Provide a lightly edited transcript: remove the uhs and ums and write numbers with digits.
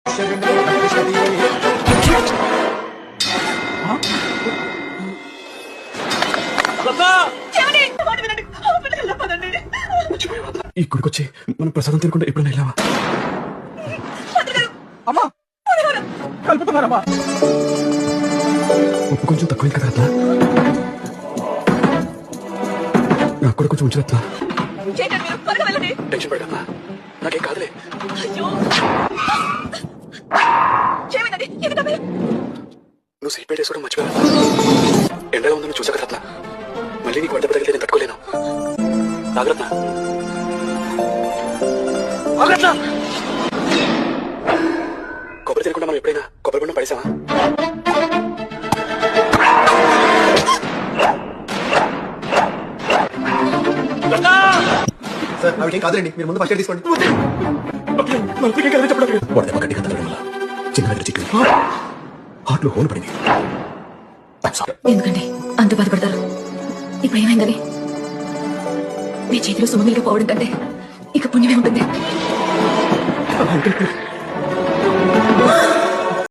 ఈ గుడికొచ్చి మనం ప్రసాదం తినకుండా ఎప్పుడైనా వెళ్ళావా? అమ్మా కలుపుతున్నారమ్మా. ఉప్పు కొంచెం తక్కువైంది కదా రత్న, నాకు కూడా కొంచెం ఉంచు రత్న. టెన్షన్ పడకమ్మా, నాకేం కాదులే. నువ్వు సీట్ బెల్ట్ వేసుకోవడం మర్చిపోయా. ఎండగా ఉందని చూసాక రత్న, మళ్ళీ నీకు వడ్డ తగిలితే నేను తట్టుకోలేను. నాగరత్న కొబ్బరి తినకుండా మనం ఎప్పుడైనా కొబ్బరి బొండం పడేసావా? సార్ ఆవిడేం కాదులేండి, మీరు ముందు ఫస్ట్ ఎయిడ్ తీసుకోండి. గట్టిగా తగ్గడం వల్ల చిన్న దగ్గర చిక్కింది, హార్ట్ లో హోల్ పడింది. ఎందుకండి అంత బాధపడతారు? ఇప్పుడు ఏమైందని? మీ చేతిలో సుమంగలిగా పోవడం కంటే ఇక పుణ్యమే ఉంటుంది.